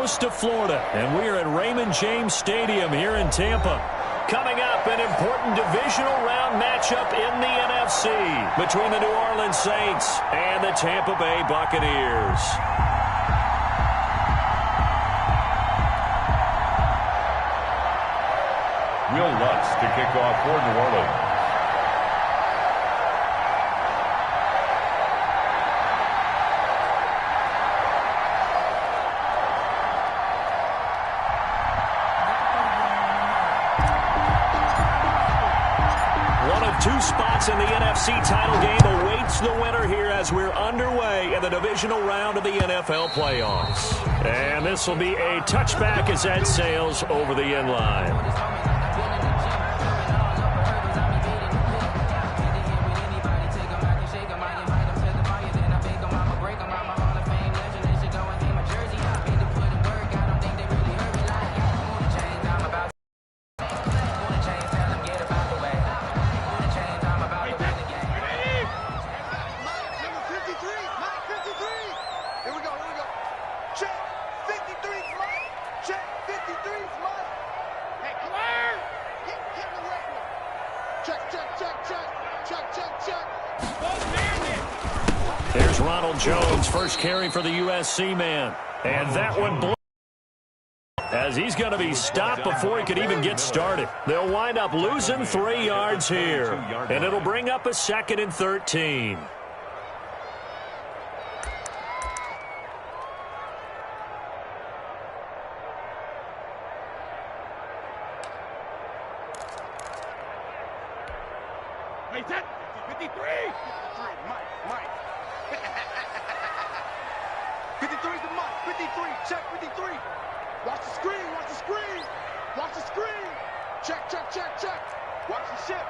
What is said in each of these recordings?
To Florida, and we are at Raymond James Stadium here in Tampa. Coming up, an important divisional round matchup in the NFC between the New Orleans Saints and the Tampa Bay Buccaneers. Will Lutz to kick off for New Orleans. Two spots in the NFC title game awaits the winner here as we're underway in the divisional round of the NFL playoffs. And this will be a touchback as that sails over the end line. There's Ronald Jones, first carry for the USC man. And that one blows as he's going to be stopped before he could even get started. They'll wind up losing 3 yards here. And it'll bring up a 2nd and 13. Hey, 53! Mike. 53's the Mike. 53, check 53. Watch the screen. Watch the screen. Check. Watch the ship.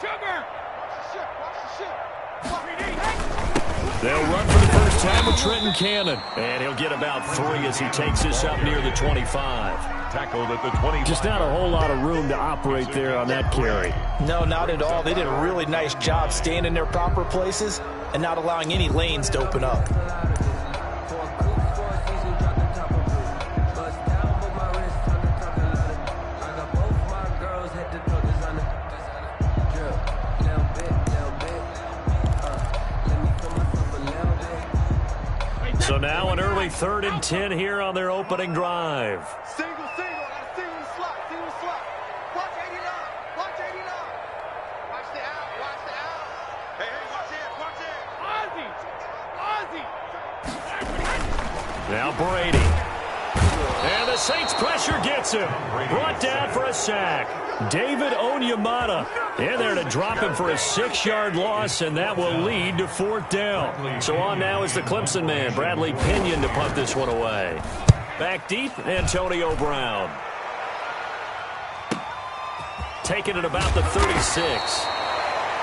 Sugar. Watch the ship. They'll run for the first time with Trenton Cannon. And he'll get about 3 as he takes this up near the 25. Tackled at the 20. Just not a whole lot of room to operate there on that carry. No, not at all. They did a really nice job staying in their proper places and not allowing any lanes to open up. So now an early 3rd and 10 here on their opening drive. Single the slot. Watch 89. Watch the out. Hey, watch it. Now Brady. And the Saints pressure gets him. Brought down for a sack. David Onyemata in there to drop him for a 6-yard loss, and that will lead to 4th down. So on now is the Clemson man, Bradley Pinion, to punt this one away. Back deep, Antonio Brown. Taking it about the 36.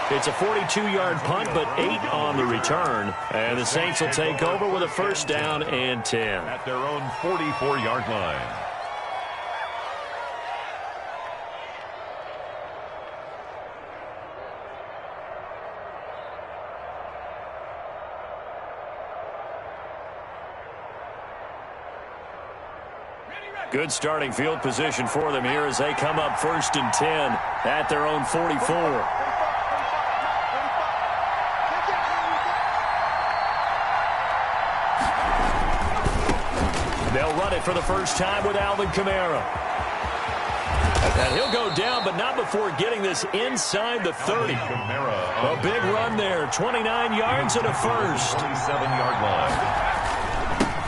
It's a 42-yard punt, but 8 on the return. And the Saints will take over with a 1st down and 10. At their own 44-yard line. Good starting field position for them here as they come up 1st and 10 at their own 44. They'll run it for the first time with Alvin Kamara. And he'll go down, but not before getting this inside the 30. A big run there, 29 yards and a 1st. 27-yard line.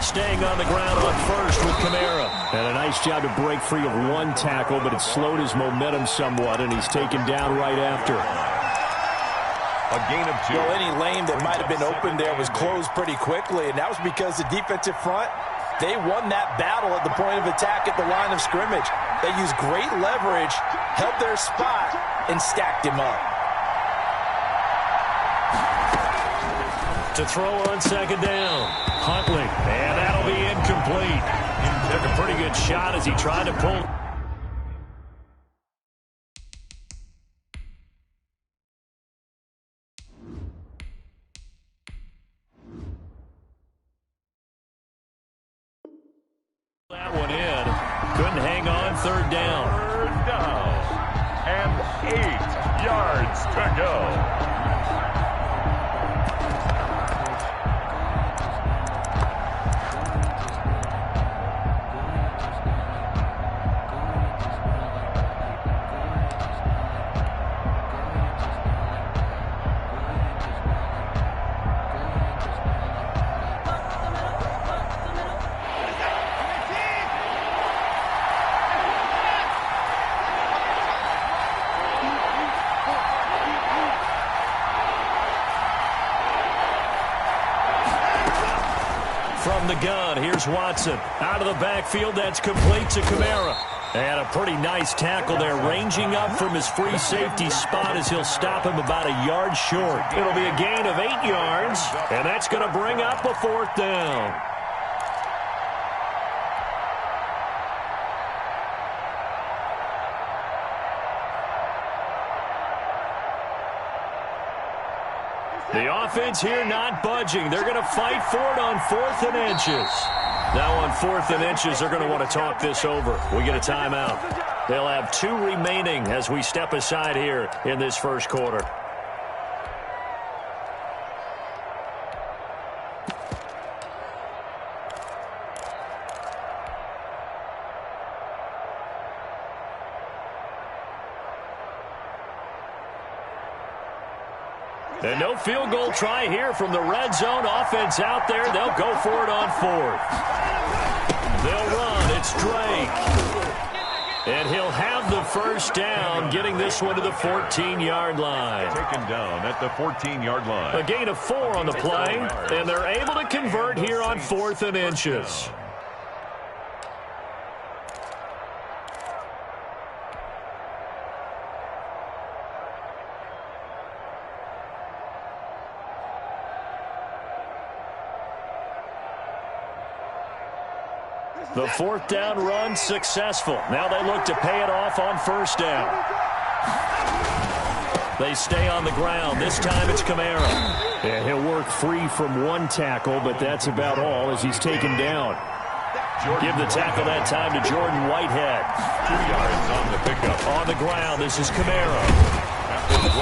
Staying on the ground on 1st with Kamara. And a nice job to break free of 1 tackle, but it slowed his momentum somewhat, and he's taken down right after. A gain of 2. Well, any lane that might have been open there was closed pretty quickly, and that was because the defensive front, they won that battle at the point of attack at the line of scrimmage. They used great leverage, held their spot, and stacked him up. To throw on 2nd down. Huntley, and that'll be incomplete. Took a pretty good shot as he tried to pull. Couldn't hang on. Third down. Third down. And 8 yards to go. From the gun, here's Watson. Out of the backfield, that's complete to Kamara. And a pretty nice tackle there, ranging up from his free safety spot as he'll stop him about a yard short. It'll be a gain of 8 yards, and that's going to bring up a 4th down. The offense here not budging. They're going to fight for it on 4th and inches. Now on 4th and inches, they're going to want to talk this over. We get a timeout. They'll have 2 remaining as we step aside here in this first quarter. And no field goal try here from the red zone. Offense out there. They'll go for it on 4th. They'll run. It's Drake. And he'll have the first down, getting this one to the 14-yard line. Taken down at the 14-yard line. A gain of 4 on the play, and they're able to convert here on 4th and inches. The 4th down run successful. Now they look to pay it off on 1st down. They stay on the ground. This time it's Kamara. Yeah, he'll work free from 1 tackle, but that's about all as he's taken down. Give the tackle that time to Jordan Whitehead. 2 yards on the pickup. On the ground, this is Kamara.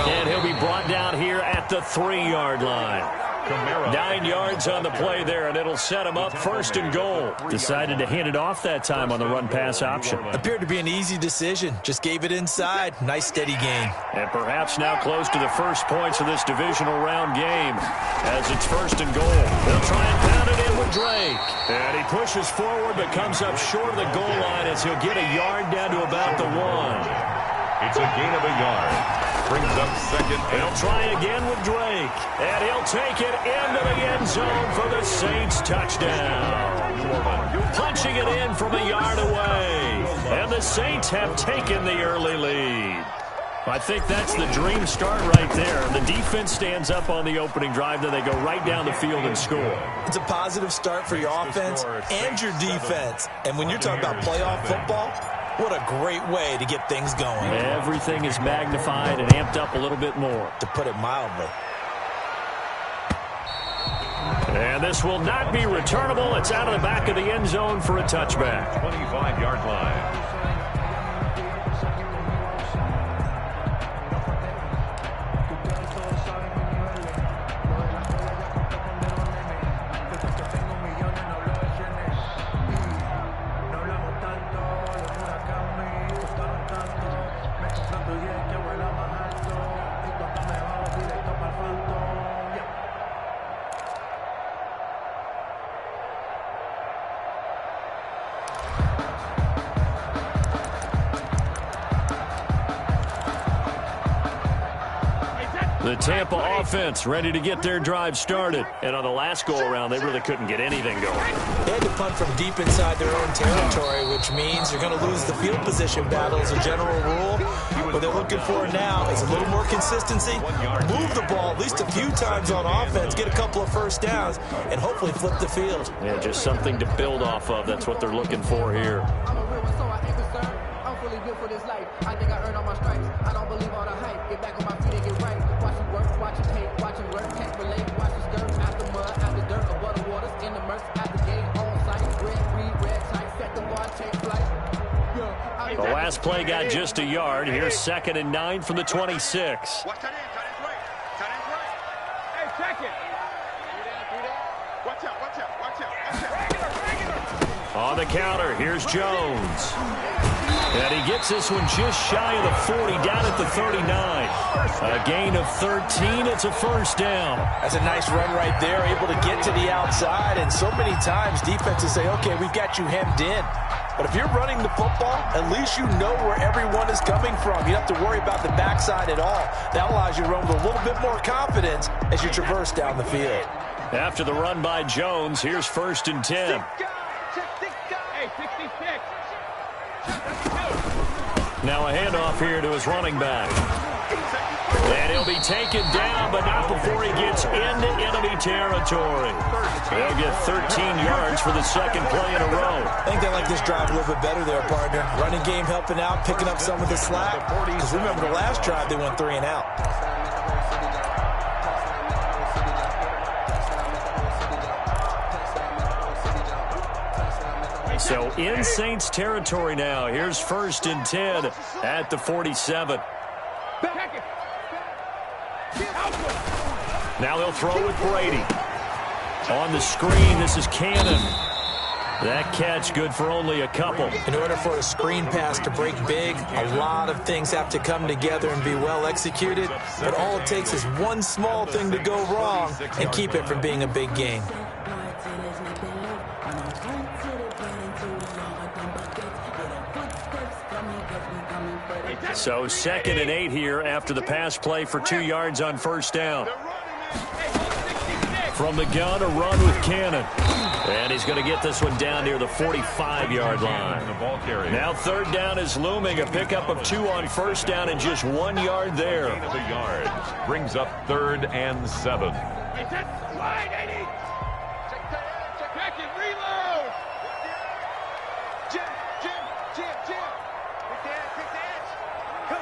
And he'll be brought down here at the 3-yard line. 9 yards on the play there, and it'll set him up 1st and goal. Decided to hand it off that time on the run-pass option. Appeared to be an easy decision. Just gave it inside. Nice, steady gain. And perhaps now close to the first points of this divisional round game as it's 1st and goal. They'll try and pound it in with Drake. And he pushes forward but comes up short of the goal line as he'll get a yard down to about the 1. It's a gain of a yard. Brings up 2nd. They'll try again with Drake. And he'll take it into the end zone for the Saints touchdown. Punching it in from a yard away. And the Saints have taken the early lead. I think that's the dream start right there. The defense stands up on the opening drive, then they go right down the field and score. It's a positive start for your offense and your defense. And when you're talking about playoff football, what a great way to get things going. Everything is magnified and amped up a little bit more. To put it mildly. And this will not be returnable. It's out of the back of the end zone for a touchback. 25-yard line. The Tampa offense ready to get their drive started. And on the last go-around, they really couldn't get anything going. They had to punt from deep inside their own territory, which means you're going to lose the field position battle as a general rule. What they're looking for now is a little more consistency, move the ball at least a few times on offense, get a couple of first downs, and hopefully flip the field. Yeah, just something to build off of. That's what they're looking for here. For this life, I think I earned all my stripes. I don't believe all the hype. Get back on my feet and get right. Watch him work, watch him hate, watch him work, can't relate. Watch his dirt, after mud, after dirt, above the waters, in the murks, at the gate, on site, red, green, red, tight, set the bar, take flight. Last play got just a yard. Here's 2nd and 9 from the 26. Watch that end. Tight end's right. Tight end's right. Hey, check it. Watch out. Watch out. Watch out. Watch out. On the counter, here's Jones. And he gets this one just shy of the 40, down at the 39. A gain of 13. It's a first down. That's a nice run right there, able to get to the outside. And so many times defenses say, okay, we've got you hemmed in. But if you're running the football, at least you know where everyone is coming from. You don't have to worry about the backside at all. That allows you to run with a little bit more confidence as you traverse down the field. After the run by Jones, here's 1st and 10. Hey, 66. Now a handoff here to his running back. And he'll be taken down, but not before he gets into enemy territory. They'll get 13 yards for the 2nd play in a row. I think they like this drive a little bit better there, partner. Running game helping out, picking up some of the slack. Because remember the last drive, they went 3 and out. So in Saints territory now. Here's 1st and 10 at the 47. Now they'll throw with Brady. On the screen, this is Cannon. That catch good for only a couple. In order for a screen pass to break big, a lot of things have to come together and be well executed. But all it takes is one small thing to go wrong and keep it from being a big gain. So 2nd and 8 here after the pass play for 2 yards on 1st down. From the gun, a run with Cannon. And he's going to get this one down near the 45-yard line. Now 3rd down is looming. A pickup of 2 on 1st down and just 1 yard there. The yards brings up 3rd and 7. Slide, 80. Check it, reload. Jim. Pick the edge. Go.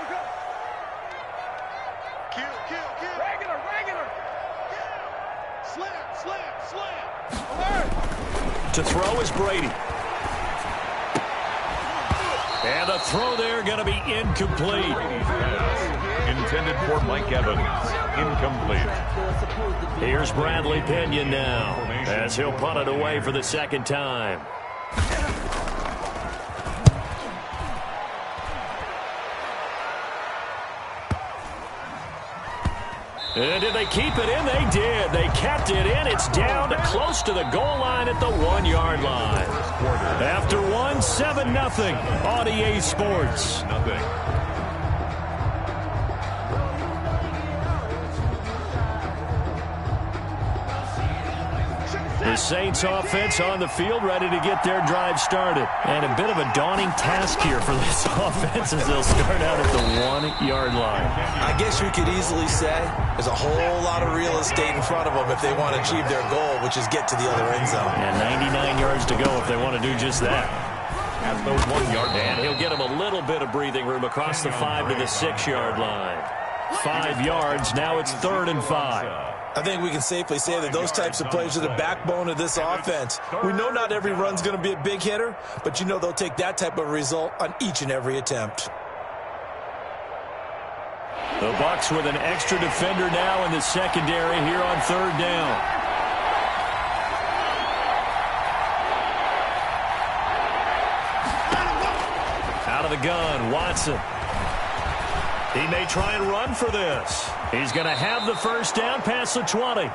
Kill. Regular. Slam. Alert. To throw is Brady. And the throw there going to be incomplete. Intended for Mike Evans. Incomplete. Here's Bradley Pinion now as he'll punt it away for the 2nd time. And did they keep it in? They did. They kept it in. It's down to close to the goal line at the 1-yard line. After 1, 7-0 on EA Sports. The Saints offense on the field, ready to get their drive started. And a bit of a daunting task here for this offense as they'll start out at the 1-yard line. I guess you could easily say there's a whole lot of real estate in front of them if they want to achieve their goal, which is get to the other end zone. And 99 yards to go if they want to do just that. At the 1-yard line. And he'll get him a little bit of breathing room across the 5 to the 6-yard line. 5 yards, now it's 3rd and 5. I think we can safely say that those types of plays are the backbone of this offense. We know not every run's going to be a big hitter, but you know they'll take that type of result on each and every attempt. The Bucs with an extra defender now in the secondary here on 3rd down. Out of the gun, Watson. He may try and run for this. He's going to have the 1st down past the 20.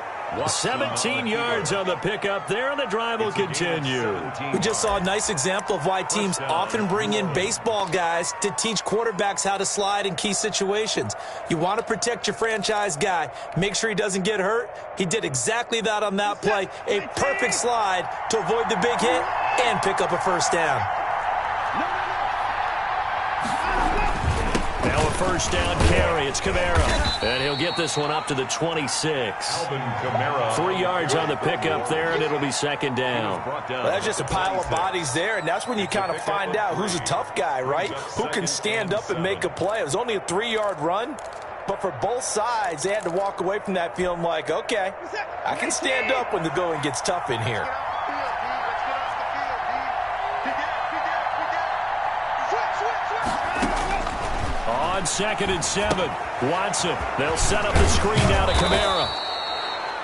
17 yards on the pickup there, and the drive will continue. We just saw a nice example of why teams often bring in baseball guys to teach quarterbacks how to slide in key situations. You want to protect your franchise guy. Make sure he doesn't get hurt. He did exactly that on that play. A perfect slide to avoid the big hit and pick up a 1st down. Now a 1st down carry. It's Kamara. And he'll get this one up to the 26. 3 yards on the pickup there, and it'll be 2nd down. Well, that's just a pile of bodies there, and that's when you kind of find out who's a tough guy, right? Who can stand up and make a play. It was only a 3-yard run, but for both sides, they had to walk away from that feeling like, okay, I can stand up when the going gets tough in here. Switch. on 2nd and 7. Watson, they'll set up the screen now to Kamara.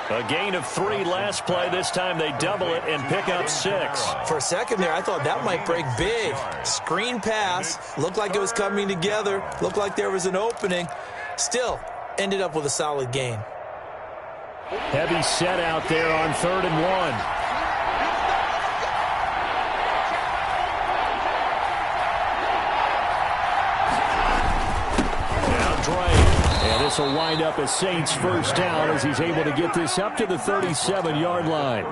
A gain of 3 last play. This time they double it and pick up 6. For a second there, I thought that might break big. Screen pass. Looked like it was coming together. Looked like there was an opening. Still, ended up with a solid gain. Heavy set out there on 3rd and 1. And this will wind up a Saints first down as he's able to get this up to the 37-yard line.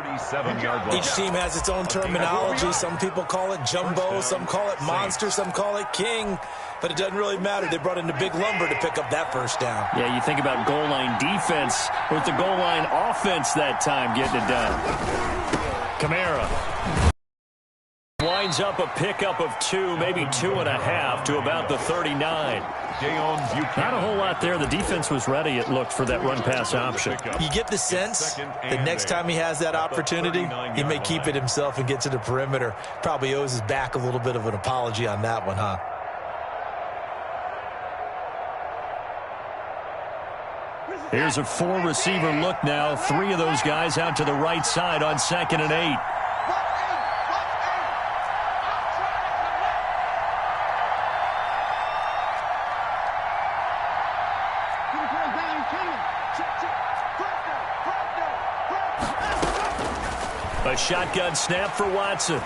Each team has its own terminology. Some people call it jumbo, some call it monster, some call it king. But it doesn't really matter. They brought in the big lumber to pick up that first down. Yeah, you think about goal line defense with the goal line offense that time getting it done. Kamara winds up a pickup of 2, maybe 2.5 to about the 39. Not a whole lot there. The defense was ready, it looked, for that run-pass option. You get the sense that next time he has that opportunity, he may keep it himself and get to the perimeter. Probably owes his back a little bit of an apology on that one, huh? Here's a 4-receiver look now. 3 of those guys out to the right side on 2nd and 8. A shotgun snap for Watson.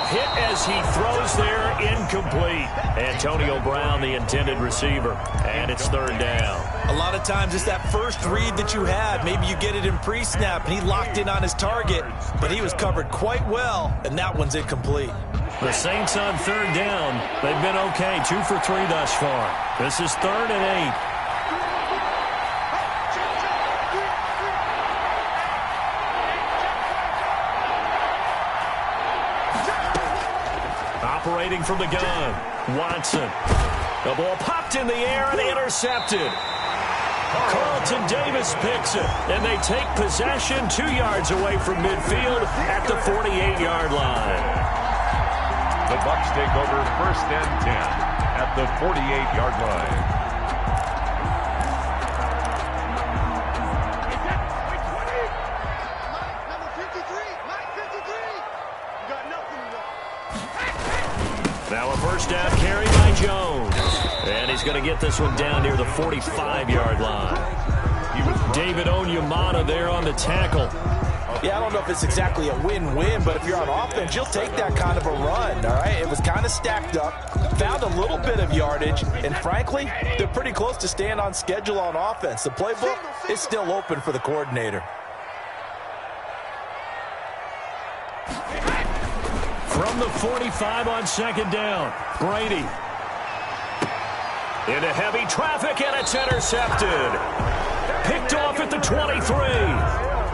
Hit as he throws there, incomplete. Antonio Brown, the intended receiver, and it's 3rd down. A lot of times it's that first read that you had. Maybe you get it in pre-snap, and he locked in on his target, but he was covered quite well, and that one's incomplete. The Saints on 3rd down. They've been okay, 2 for 3 thus far. This is 3rd and 8. Operating from the gun, Watson. The ball popped in the air and intercepted. Carlton Davis picks it, and they take possession 2 yards away from midfield at the 48-yard line. The Bucs take over 1st and 10 at the 48-yard line. Now a first down carry by Jones. And he's going to get this one down near the 45-yard line. David Onyemata there on the tackle. Yeah, I don't know if it's exactly a win-win, but if you're on offense, you'll take that kind of a run, all right? It was kind of stacked up, found a little bit of yardage, and frankly, they're pretty close to staying on schedule on offense. The playbook is still open for the coordinator. From the 45 on 2nd down, Brady. Into heavy traffic, and it's intercepted. Picked off at the 23.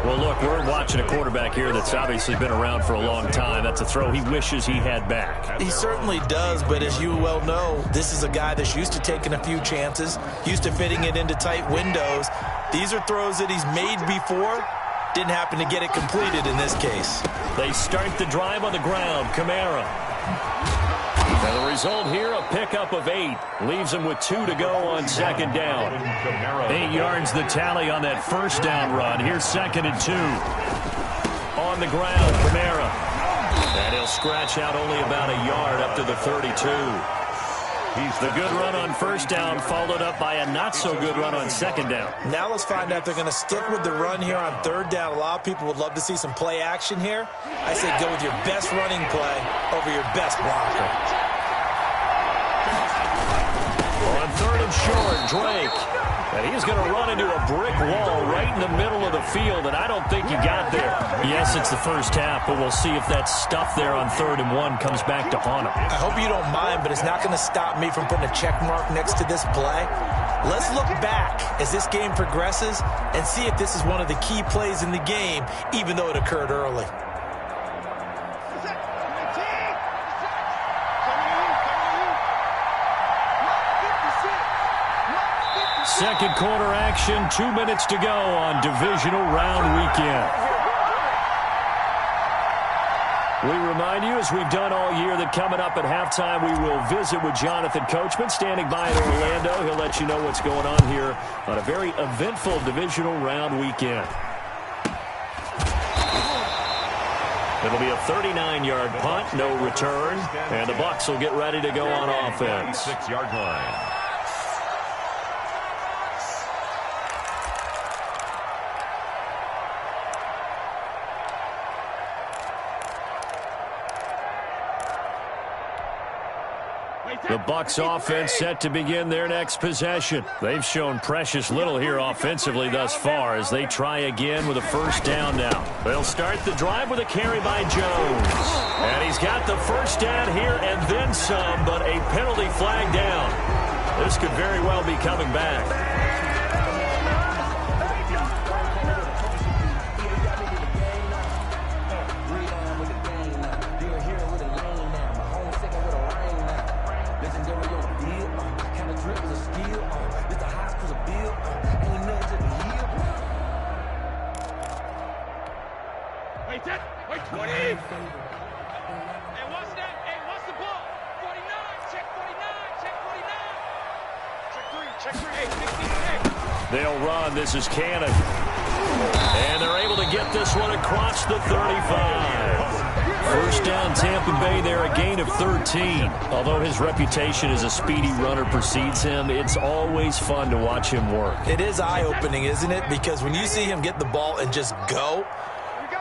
Well, look, we're watching a quarterback here that's obviously been around for a long time. That's a throw he wishes he had back. He certainly does, but as you well know, this is a guy that's used to taking a few chances, used to fitting it into tight windows. These are throws that he's made before. Didn't happen to get it completed in this case. They start the drive on the ground. Kamara. And the result here, a pickup of 8. Leaves him with 2 to go on 2nd down. 8 yards the tally on that first down run. Here's 2nd and 2. On the ground, Kamara. And he'll scratch out only about a yard up to the 32. The good run on first down followed up by a not-so-good run on 2nd down. Now let's find out if they're going to stick with the run here on 3rd down. A lot of people would love to see some play action here. I say go with your best running play over your best blocker. On 3rd and short, Drake. And he's going to run into a brick wall right in the middle of the field, and I don't think he got there. Yes, it's the first half, but we'll see if that stuff there on 3rd and 1 comes back to haunt him. I hope you don't mind, but it's not going to stop me from putting a check mark next to this play. Let's look back as this game progresses and see if this is one of the key plays in the game, even though it occurred early. Second quarter action, 2 minutes to go on divisional round weekend. We remind remind you, as we've done all year, that coming up at halftime, we will visit with Jonathan Coachman, standing by in Orlando. He'll let you know what's going on here on a very eventful divisional round weekend. It'll be a 39-yard punt, no return, and the Bucs will get ready to go on offense. 6-yard line. The Bucs offense set to begin their next possession. They've shown precious little here offensively thus far as they try again with a first down now. They'll start the drive with a carry by Jones. And he's got the first down here and then some, but a penalty flag down. This could very well be coming back. They'll run. This is Cannon. And they're able to get this one across the 35. First down, Tampa Bay there, a gain of 13. Although his reputation as a speedy runner precedes him, it's always fun to watch him work. It is eye-opening, isn't it? Because when you see him get the ball and just go,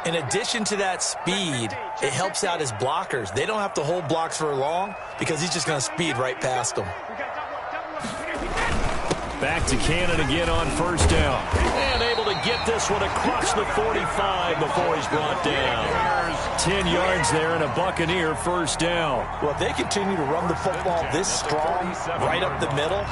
in addition to that speed, it helps out his blockers. They don't have to hold blocks for long because he's just going to speed right past them. Back to Cannon again on first down. And able to get this one across the 45 before he's brought down. 10 yards there and a Buccaneer first down. Well, if they continue to run the football this strong, right up the middle,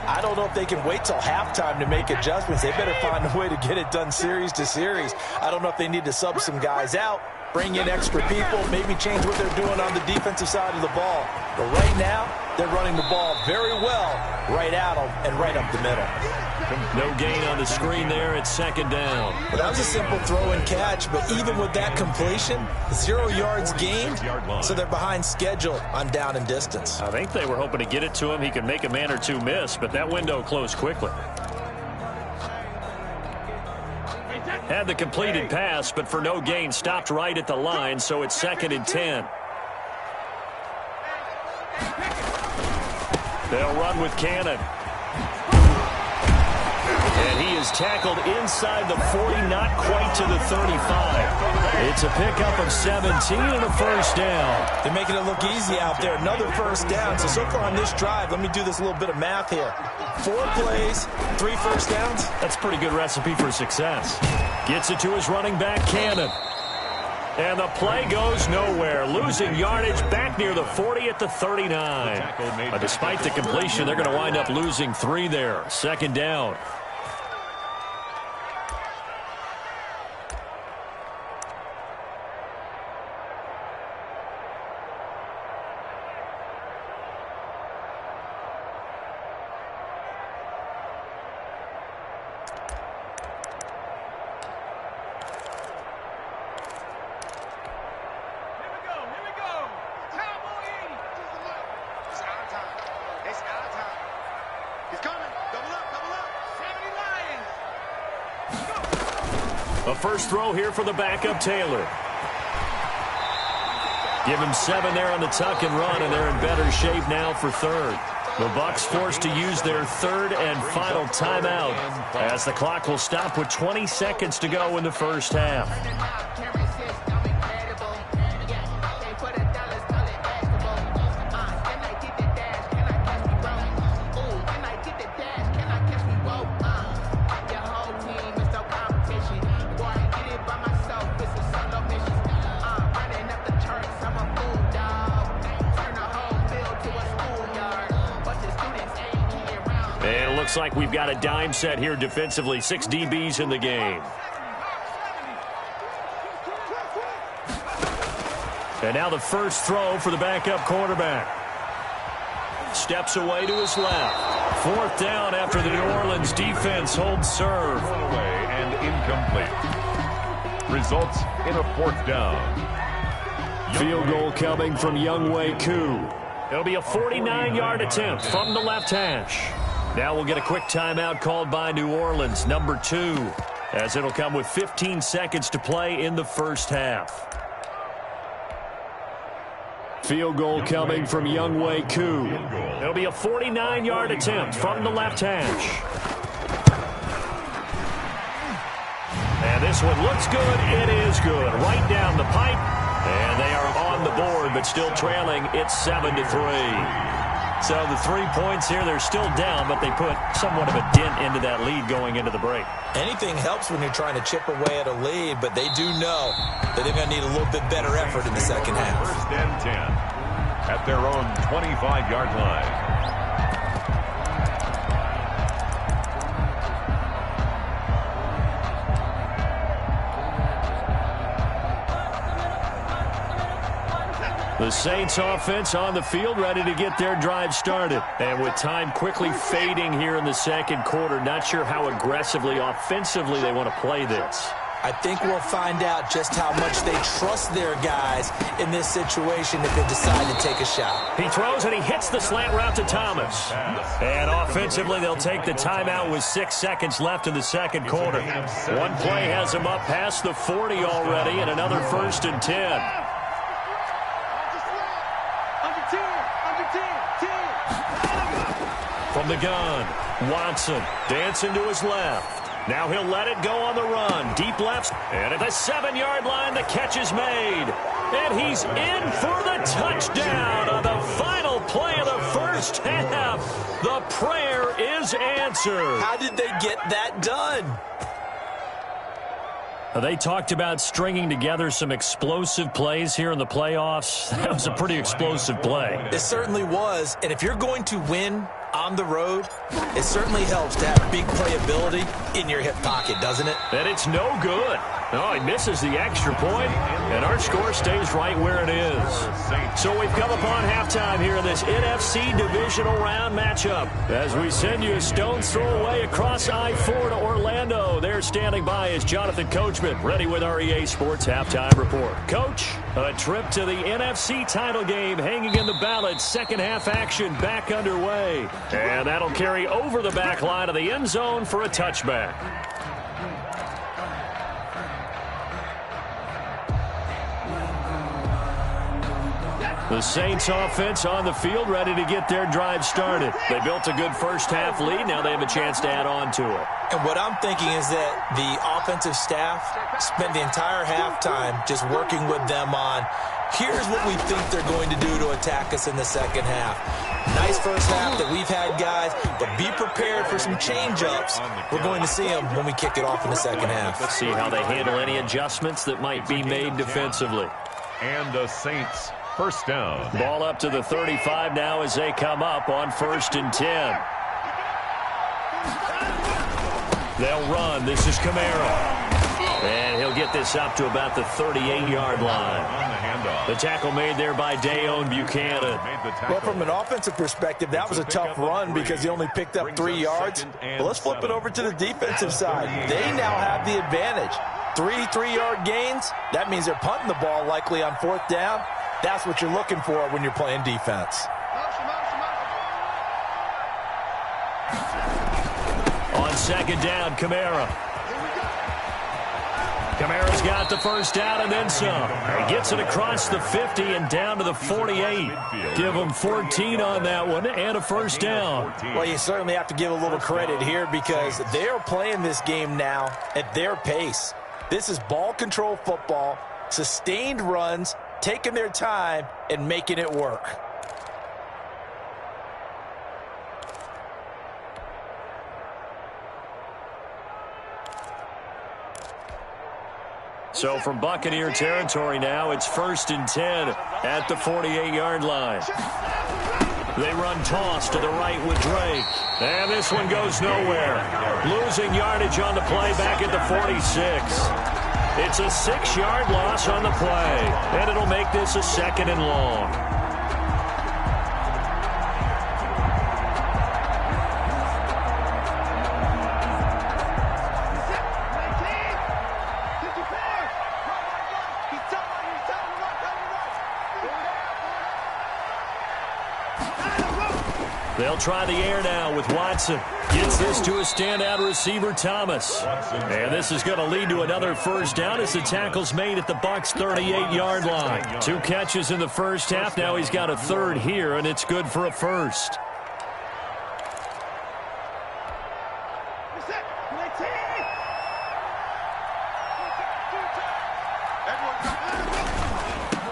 I don't know if they can wait till halftime to make adjustments. They better find a way to get it done series to series. I don't know if they need to sub some guys out, bring in extra people, maybe change what they're doing on the defensive side of the ball. But right now, they're running the ball very well right at them and right up the middle. No gain on the screen there. It's second down. Well, that was a simple throw and catch, but even with that completion, 0 yards gained, so they're behind schedule on down and distance. I think they were hoping to get it to him. He could make a man or two miss, but that window closed quickly. Had the completed pass, but for no gain, stopped right at the line, so it's second and 10. They'll run with Cannon. And he is tackled inside the 40, not quite to the 35. It's a pickup of 17 and a first down. They're making it look easy out there. Another first down. So far on this drive, let me do this little bit of math here. 4 plays, 3 first downs. That's a pretty good recipe for success. Gets it to his running back, Cannon. And the play goes nowhere. Losing yardage back near the 40 at the 39. But despite the completion, they're going to wind up losing 3 there. Second down. A first throw here for the backup, Taylor. Give him 7 there on the tuck and run, and they're in better shape now for third. The Bucs forced to use their third and final timeout as the clock will stop with 20 seconds to go in the first half. Looks like we've got a dime set here defensively. 6 DBs in the game. And now the first throw for the backup quarterback. Steps away to his left. 4th down after the New Orleans defense holds serve. Away and incomplete. Results in a 4th down. Field goal coming from Younghoe Koo. It'll be a 49-yard attempt from the left hash. Now we'll get a quick timeout called by New Orleans, number 2, as it'll come with 15 seconds to play in the first half. Field goal coming from Younghoe Koo. It'll be a 49-yard attempt from the left hash. And this one looks good. It is good. Right down the pipe. And they are on the board, but still trailing. It's 7-3. So the 3 points here, they're still down, but they put somewhat of a dent into that lead going into the break. Anything helps when you're trying to chip away at a lead, but they do know that they're going to need a little bit better effort in the second half. First and 10 at their own 25-yard line. The Saints offense on the field, ready to get their drive started. And with time quickly fading here in the second quarter, not sure how aggressively, offensively they want to play this. I think we'll find out just how much they trust their guys in this situation if they decide to take a shot. He throws and he hits the slant route to Thomas. And offensively, they'll take the timeout with 6 seconds left in the second quarter. One play has them up past the 40 already, and another 1st and 10. From the gun, Watson dancing to his left. Now he'll let it go on the run. Deep left. And at the 7-yard line, the catch is made. And he's in for the touchdown on the final play of the first half. The prayer is answered. How did they get that done? They talked about stringing together some explosive plays here in the playoffs. That was a pretty explosive play. It certainly was. And if you're going to win on the road, it certainly helps to have big playability in your hip pocket, doesn't it? And it's no good. Oh, he misses the extra point, and our score stays right where it is. So we've come upon halftime here in this NFC divisional round matchup. As we send you a stone's throw away across I-4 to Orlando. There standing by is Jonathan Coachman, ready with our EA Sports Halftime Report. Coach, a trip to the NFC title game hanging in the balance. Second half action back underway. And that'll carry over the back line of the end zone for a touchback. The Saints offense on the field, ready to get their drive started. They built a good first half lead. Now they have a chance to add on to it. And what I'm thinking is that the offensive staff spent the entire halftime just working with them on, here's what we think they're going to do to attack us in the second half. Nice first half that we've had, guys, but be prepared for some change-ups. We're going to see them when we kick it off in the second half. Let's see how they handle any adjustments that might be made defensively. And the Saints first down. Ball up to the 35 now as they come up on 1st and 10. They'll run. This is Kamara. And he'll get this up to about the 38-yard line. The tackle made there by Dayon Buchanan. Well, from an offensive perspective, that was a tough run because he only picked up 3 yards. But let's flip it over to the defensive side. They now have the advantage. 3-3-yard gains. That means they're punting the ball likely on 4th down. That's what you're looking for when you're playing defense. On 2nd down, Kamara. Kamara's got the first down and then some. He gets it across the 50 and down to the 48. Give him 14 on that one and a first down. Well, you certainly have to give a little credit here because they're playing this game now at their pace. This is ball control football, sustained runs, taking their time and making it work. So from Buccaneer territory now, it's 1st and 10 at the 48-yard line. They run toss to the right with Drake. And this one goes nowhere. Losing yardage on the play back at the 46. It's a 6-yard loss on the play. And it'll make this a 2nd and long. They'll try the air now with Watson. Gets this to a standout receiver, Thomas. And this is going to lead to another first down as the tackle's made at the Bucs' 38-yard line. 2 catches in the first half. Now he's got a third here, and it's good for a first.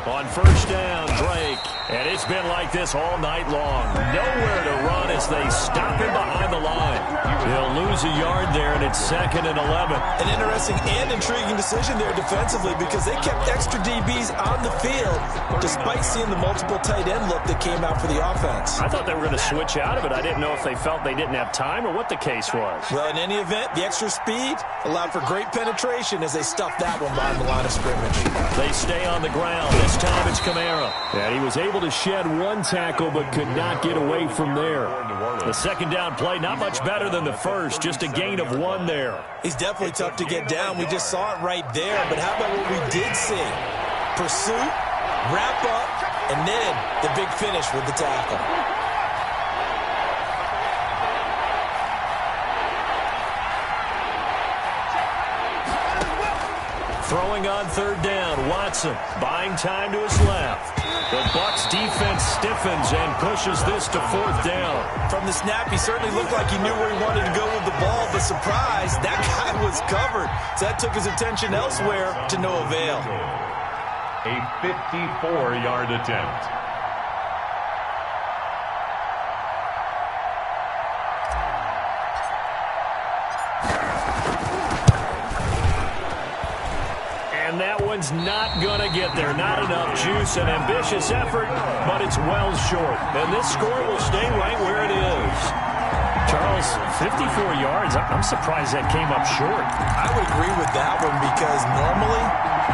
On first down, Drake. And it's been like this all night long. Nowhere to run as they stop him behind the line. He'll lose a yard there, and it's 2nd and 11. An interesting and intriguing decision there defensively because they kept extra DBs on the field despite seeing the multiple tight end look that came out for the offense. I thought they were going to switch out of it. I didn't know if they felt they didn't have time or what the case was. Well, in any event, the extra speed allowed for great penetration as they stuffed that one behind the line of scrimmage. They stay on the ground. This time it's Kamara. And he was able to shed 1 tackle but could not get away from there. The second down play, not much better than the first, just a gain of 1 there. He's definitely tough to get down. We just saw it right there. But how about what we did see? Pursuit, wrap up, and then the big finish with the tackle. Throwing on third down, Watson buying time to his left. The Bucs defense stiffens and pushes this to 4th down. From the snap, he certainly looked like he knew where he wanted to go with the ball, but surprise, that guy was covered. So that took his attention elsewhere to no avail. A 54-yard attempt. And that one's not going to get there. Not enough juice, an ambitious effort, but it's well short. And this score will stay right where it is. Charles, 54 yards. I'm surprised that came up short. I would agree with that one because normally,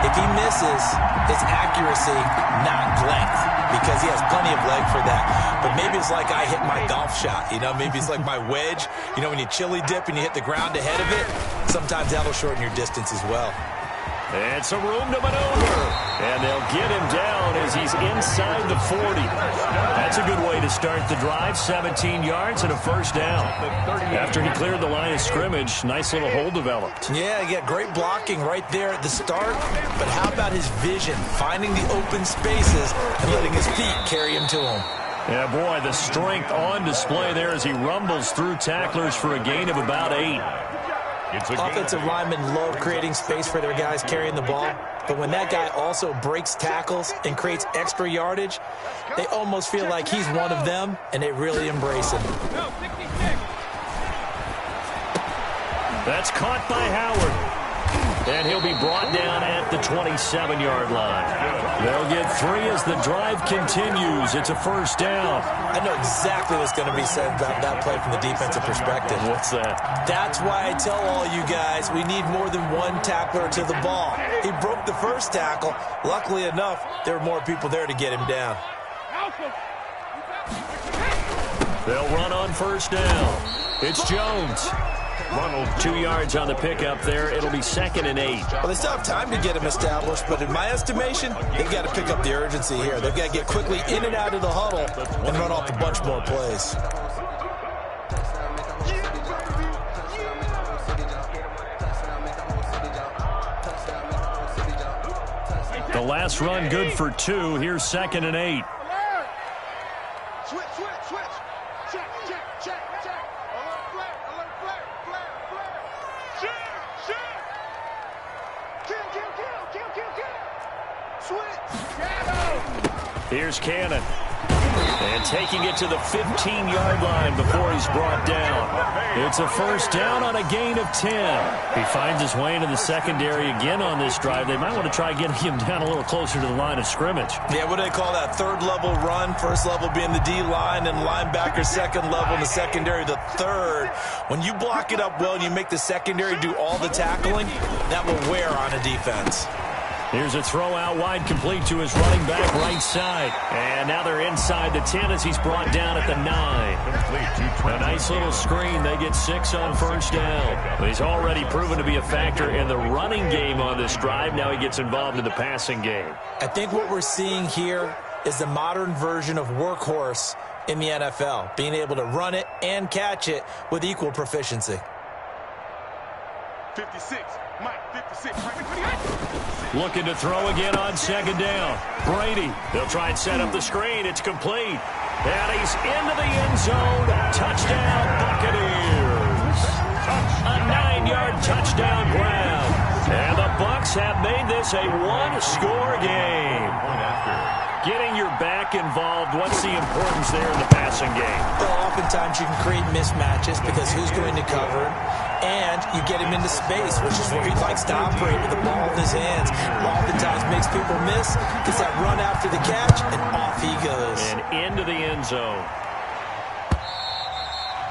if he misses, it's accuracy, not length, because he has plenty of leg for that. But maybe it's like I hit my golf shot, you know? Maybe it's like my wedge. You know, when you chili dip and you hit the ground ahead of it, sometimes that'll shorten your distance as well. And some room to maneuver. And they'll get him down as he's inside the 40. That's a good way to start the drive. 17 yards and a first down. After he cleared the line of scrimmage, nice little hole developed. Yeah, great blocking right there at the start. But how about his vision, finding the open spaces and letting his feet carry him to him? Yeah, boy, the strength on display there as he rumbles through tacklers for a gain of about 8. Offensive linemen love creating space for their guys carrying the ball, but when that guy also breaks tackles and creates extra yardage, they almost feel like he's one of them, and they really embrace him. That's caught by Howard. And he'll be brought down at the 27-yard line. They'll get 3 as the drive continues. It's a first down. I know exactly what's going to be said about that play from the defensive perspective. What's that? That's why I tell all you guys we need more than 1 tackler to the ball. He broke the first tackle. Luckily enough, there were more people there to get him down. They'll run on first down. It's Jones. 2 yards on the pickup there. It'll be 2nd and 8. Well, they still have time to get him established, but in my estimation, they've got to pick up the urgency here. They've got to get quickly in and out of the huddle and run off a bunch more plays. The last run good for 2. Here's 2nd and 8. Switch. Check. Alert flare. Kill. Switch. Here's Cannon. And taking it to the 15-yard line before he's brought down. It's a first down on a gain of 10. He finds his way into the secondary again on this drive. They might want to try getting him down a little closer to the line of scrimmage. Yeah, what do they call that? 3rd level run. 1st level being the D-line and linebacker. 2nd level in the secondary, the 3rd. When you block it up well and you make the secondary do all the tackling, that will wear on a defense. Here's a throw out wide, complete to his running back right side. And now they're inside the 10 as he's brought down at the 9. A nice little screen. They get 6 on first down. But he's already proven to be a factor in the running game on this drive. Now he gets involved in the passing game. I think what we're seeing here is the modern version of workhorse in the NFL, being able to run it and catch it with equal proficiency. 56, Mike, 56. Looking to throw again on second down. Brady, they'll try and set up the screen. It's complete. And he's into the end zone. Touchdown, Buccaneers. A 9-yard touchdown grab. And the Bucs have made this a one-score game. Getting your back involved, what's the importance there in the passing game? Well, oftentimes you can create mismatches because who's going to cover him, and you get him into space, which is where he likes to operate with the ball in his hands. Oftentimes makes people miss, gets that run after the catch, and off he goes. And into the end zone.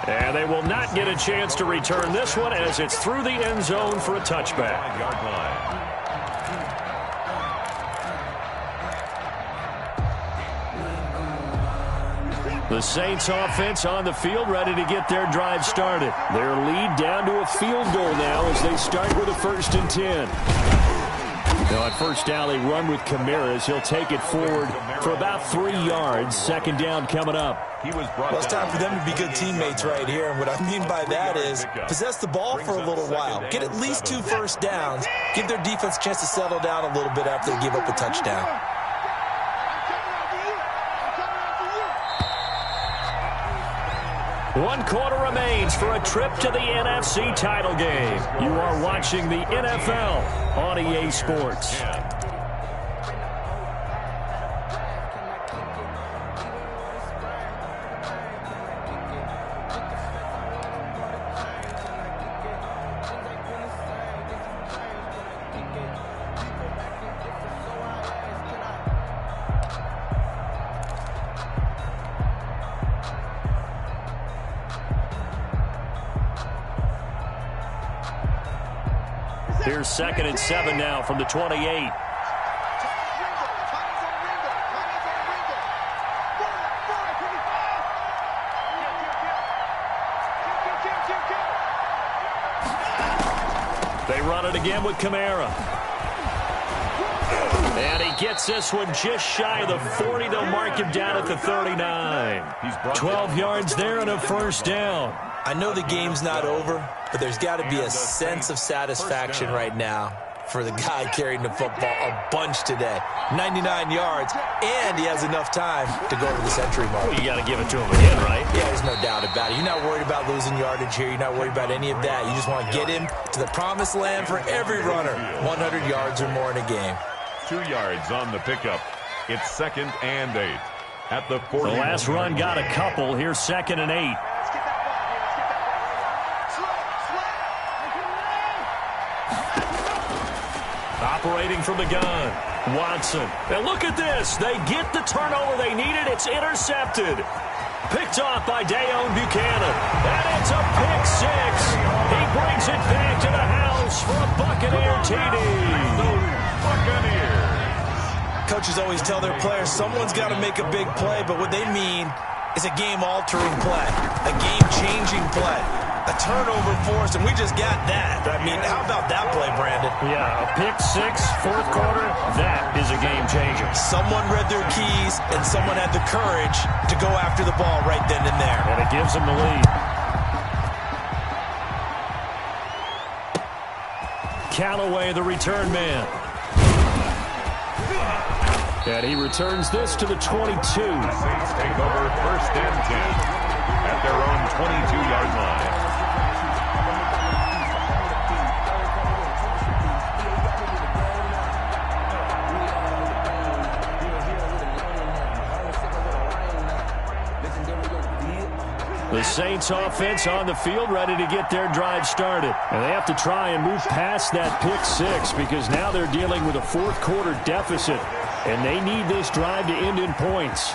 And they will not get a chance to return this one as it's through the end zone for a touchback. 5-yard line. The Saints offense on the field ready to get their drive started. Their lead down to a field goal now as they start with a 1st and 10. Now on first down, they run with Kamara as he'll take it forward for about 3 yards. Second down coming up. Well, it's time for them to be good teammates right here. And what I mean by that is possess the ball for a little while. Get at least 2 first downs. Give their defense a chance to settle down a little bit after they give up a touchdown. 1 quarter remains for a trip to the NFC title game. You are watching the NFL on EA Sports. Here's 2nd and 7 now from the 28. They run it again with Kamara. And he gets this one just shy of the 40. They'll mark him down at the 39. 12 yards there and a first down. I know the game's not over, but there's got to be a sense of satisfaction right now for the guy carrying the football a bunch today. 99 yards, and he has enough time to go over the century mark. Well, you got to give it to him again, right? Yeah, there's no doubt about it. You're not worried about losing yardage here. You're not worried about any of that. You just want to get him to the promised land for every runner. 100 yards or more in a game. 2 yards on the pickup. It's 2nd and 8 at the 40. The last run got a couple. Here's 2nd and 8. Operating from the gun, Watson. And look at this. They get the turnover they needed. It's intercepted. Picked off by Dayon Buchanan. And it's a pick 6. He brings it back to the house for a Buccaneer TD. Buccaneers. Coaches always tell their players someone's got to make a big play, but what they mean is a game-altering play, a game-changing play, a turnover force, and we just got that. I mean, how about that play, Brandon? Yeah, a pick 6, 4th quarter, that is a game-changer. Someone read their keys, and someone had the courage to go after the ball right then and there. And it gives them the lead. Callaway, the return man. And he returns this to the 22. The Saints take over 1st and 10 at their own 22-yard line. The Saints offense on the field ready to get their drive started. And they have to try and move past that pick 6 because now they're dealing with a 4th quarter deficit. And they need this drive to end in points.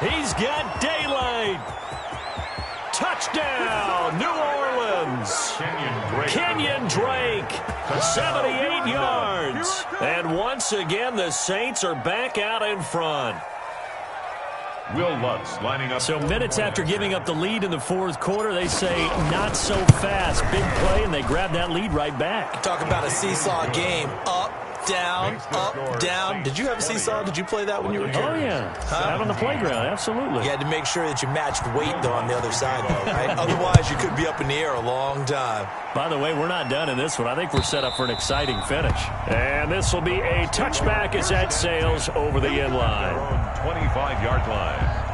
He's got daylight. Touchdown, New Orleans. Kenyon Drake, 78 yards. And once again, the Saints are back out in front. Will Lutz lining up. So minutes after giving up the lead in the 4th quarter, they say not so fast. Big play, and they grab that lead right back. Talk about a seesaw game, up down, up, down. Did you have seesaw? Did you play that when you were a kid? Oh, yeah. Out on the playground, absolutely. You had to make sure that you matched weight, though, on the other side, though, right? Otherwise, you could be up in the air a long time. By the way, we're not done in this one. I think we're set up for an exciting finish. And this will be a touchback as that sails over the end line. 25-yard line.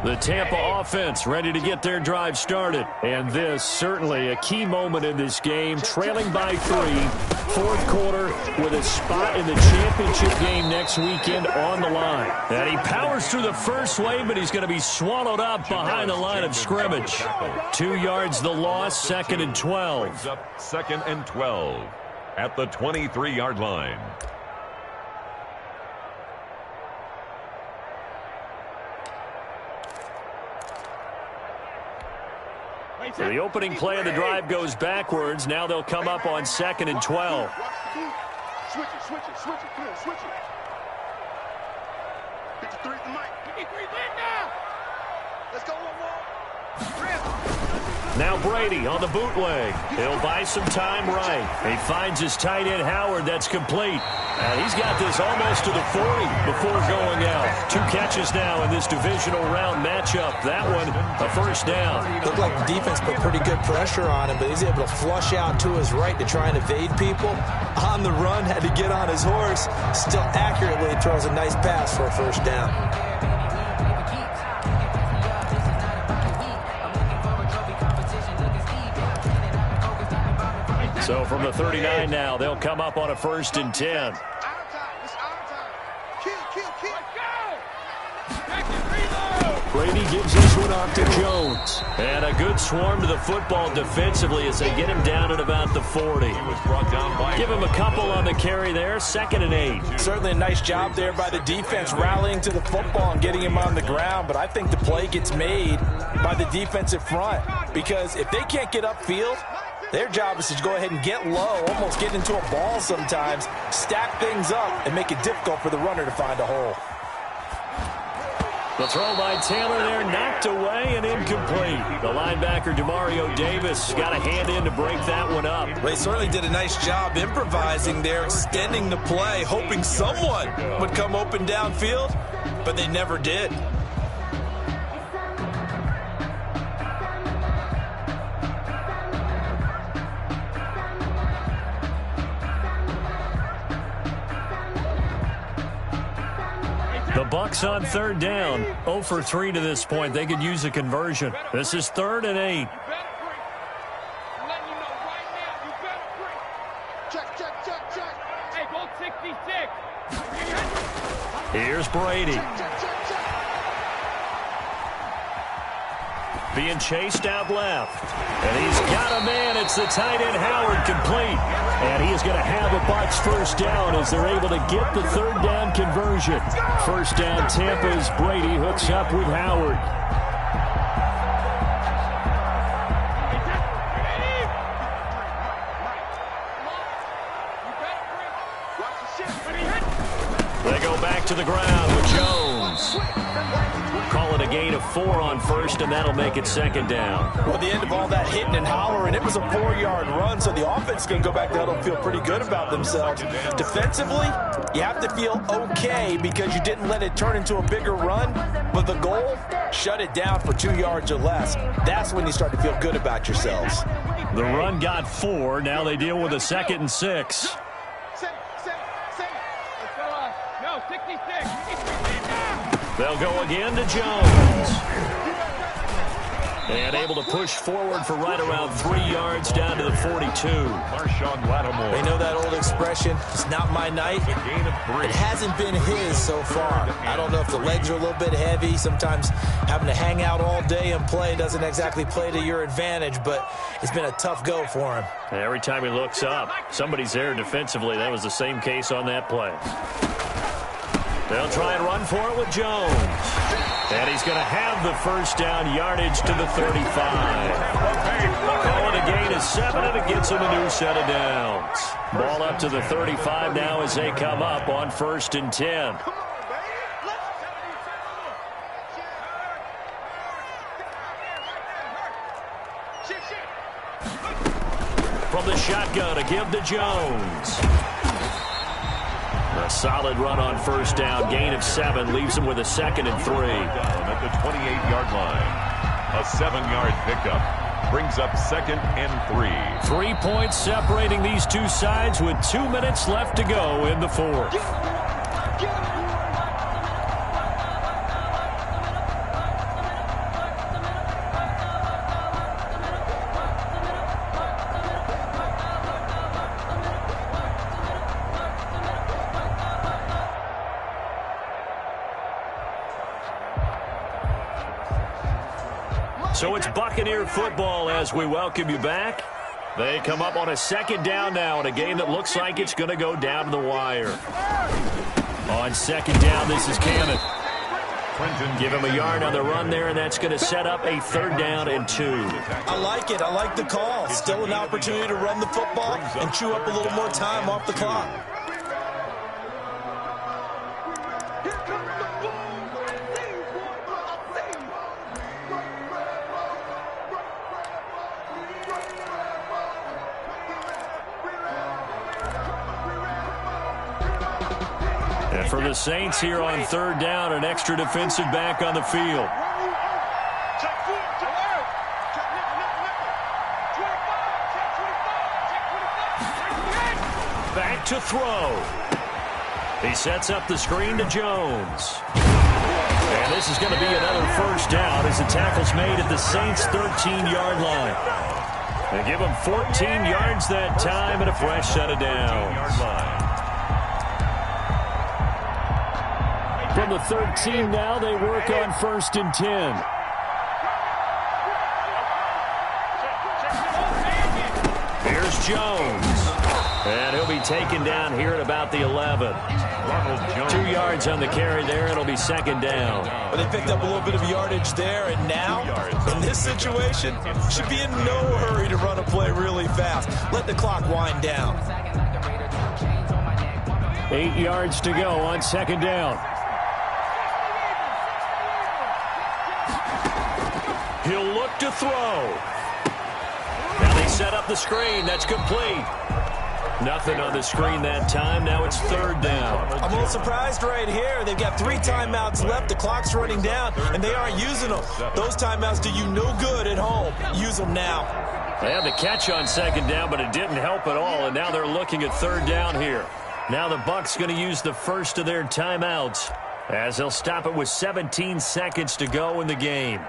The Tampa offense ready to get their drive started. And this certainly a key moment in this game, trailing by 3, fourth quarter with a spot in the championship game next weekend on the line. And he powers through the first wave, but he's going to be swallowed up behind the line of scrimmage. 2 yards the loss, 2nd and 12. Brings up 2nd and 12 at the 23-yard line. So the opening play of the drive goes backwards. Now they'll come up on 2nd and 12. Switch it, switch it, switch it. Come on, switch it. 53 the mic. 53 now. Let's go one more. Now Brady on the bootleg. He'll buy some time right. He finds his tight end Howard. That's complete. And he's got this almost to the 40 before going out. 2 catches now in this divisional round matchup. That one, a first down. Looked like the defense put pretty good pressure on him, but he's able to flush out to his right to try and evade people. On the run, had to get on his horse. Still accurately throws a nice pass for a first down. So from the 39 now, they'll come up on a 1st and 10. Our time. It's our time. Kill. Brady gives this one off to Jones. And a good swarm to the football defensively as they get him down at about the 40. He was brought down by Give him a couple on the carry there. 2nd and 8. Certainly a nice job there by the defense rallying to the football and getting him on the ground. But I think the play gets made by the defensive front. Because if they can't get upfield, their job is to go ahead and get low, almost get into a ball sometimes, stack things up, and make it difficult for the runner to find a hole. The throw by Taylor there, knocked away and incomplete. The linebacker, Demario Davis, got a hand in to break that one up. Well, they certainly did a nice job improvising there, extending the play, hoping someone would come open downfield, but they never did. The Bucs on 3rd down. 0 for 3 to this point. They could use a conversion. This is 3rd and 8. Check. Hey, go 66. Here's Brady. Being chased out left. And he's got a man. It's the tight end Howard, complete. And he is going to have a Bucs first down as they're able to get the 3rd down conversion. First down Tampa as Brady hooks up with Howard. They go back to the ground with Jones. Call it a gain of 4 on 1st, and that'll make it 2nd down. Well, at the end of all that hitting and hollering, it was a 4-yard run, so the offense is going to go back to huddle and feel pretty good about themselves. Defensively, you have to feel okay because you didn't let it turn into a bigger run, but the goal, shut it down for 2 yards or less. That's when you start to feel good about yourselves. The run got 4. Now they deal with a 2nd and 6. No, 66. They'll go again to Jones. And able to push forward for right around 3 yards down to the 42. Marshawn Lattimore. They know that old expression, it's not my night. A gain of 3. It hasn't been his so far. I don't know if the legs are a little bit heavy. Sometimes having to hang out all day and play doesn't exactly play to your advantage, but it's been a tough go for him. And every time he looks up, somebody's there defensively. That was the same case on that play. They'll try and run for it with Jones. And he's going to have the first down yardage to the 35. Call it a gain of 7, and it gets him a new set of downs. Ball up to the 35 now as they come up on 1st and 10. From the shotgun, a give to Jones. A solid run on 1st down, gain of 7, leaves him with a 2nd and 3. At the 28-yard line, a 7-yard pickup brings up 2nd and 3. 3 points separating these two sides with 2 minutes left to go in the 4th. So it's Buccaneer football as we welcome you back. They come up on a 2nd down now in a game that looks like it's going to go down to the wire. On 2nd down, this is Cannon. Give him a yard on the run there, and that's going to set up a 3rd down and 2. I like it. I like the call. Still an opportunity to run the football and chew up a little more time off the clock. And for the Saints here on 3rd down, an extra defensive back on the field. Back to throw. He sets up the screen to Jones. And this is going to be another 1st down as the tackle's made at the Saints' 13-yard line. They give him 14 yards that time and a fresh set of downs. From the 13 now, they work on 1st and 10. Here's Jones. And he'll be taken down here at about the 11. 2 yards on the carry there. It'll be 2nd down. But they picked up a little bit of yardage there, and now, in this situation, should be in no hurry to run a play really fast. Let the clock wind down. 8 yards to go on 2nd down. He'll look to throw. Now they set up the screen. That's complete. Nothing on the screen that time. Now it's 3rd down. I'm a little surprised right here. They've got 3 timeouts left. The clock's running down, and they aren't using them. Those timeouts do you no good at home. Use them now. They had the catch on 2nd down, but it didn't help at all, and now they're looking at 3rd down here. Now the Bucs going to use the first of their timeouts as they'll stop it with 17 seconds to go in the game.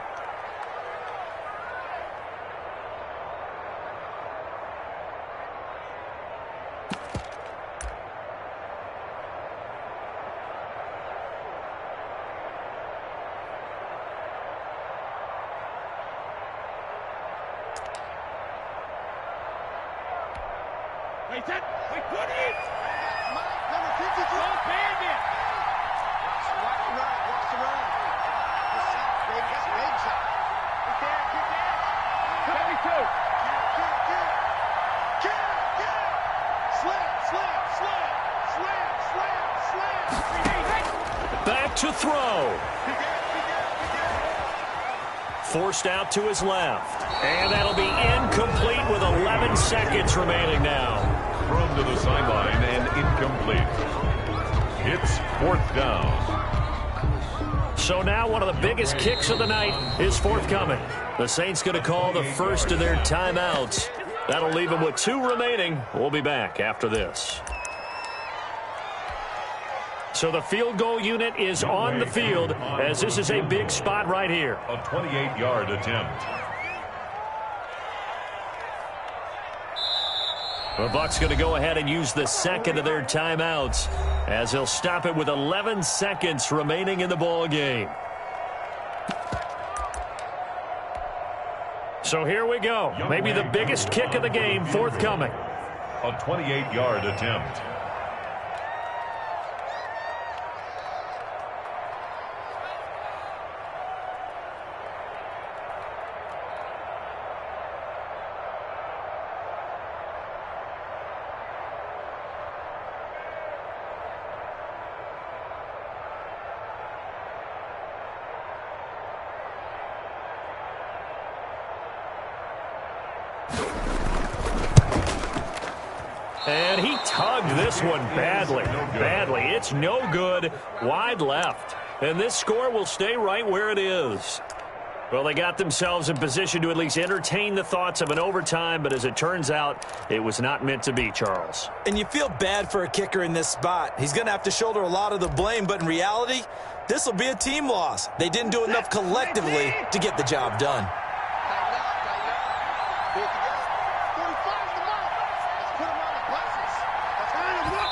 Back to throw. Forced out to his left. And that'll be incomplete with 11 seconds remaining now. Thrown to the sideline and incomplete. It's 4th down. So now one of the biggest kicks of the night is forthcoming. The Saints going to call the first of their timeouts. That'll leave them with 2 remaining. We'll be back after this. So the field goal unit is on the field as this is a big spot right here. A 28-yard attempt. The Bucs going to go ahead and use the second of their timeouts as they'll stop it with 11 seconds remaining in the ball game. So here we go. Maybe the biggest kick of the game forthcoming. A 28-yard attempt. And he tugged this one badly. It's no good. Wide left. And this score will stay right where it is. Well, they got themselves in position to at least entertain the thoughts of an overtime, but as it turns out, it was not meant to be, Charles. And you feel bad for a kicker in this spot. He's going to have to shoulder a lot of the blame, but in reality, this will be a team loss. They didn't do enough collectively to get the job done.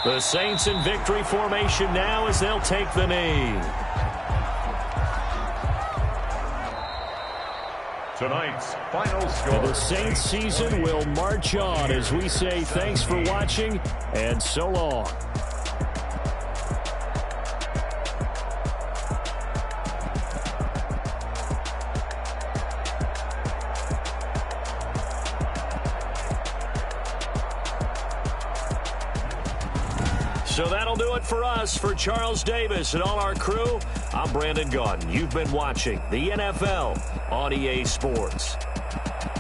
The Saints in victory formation now as they'll take the knee. Tonight's final score. The Saints season will march on as we say thanks for watching and so long. So that'll do it for us. For Charles Davis and all our crew, I'm Brandon Gaudin. You've been watching the NFL on EA Sports.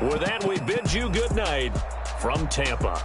With that, we bid you good night from Tampa.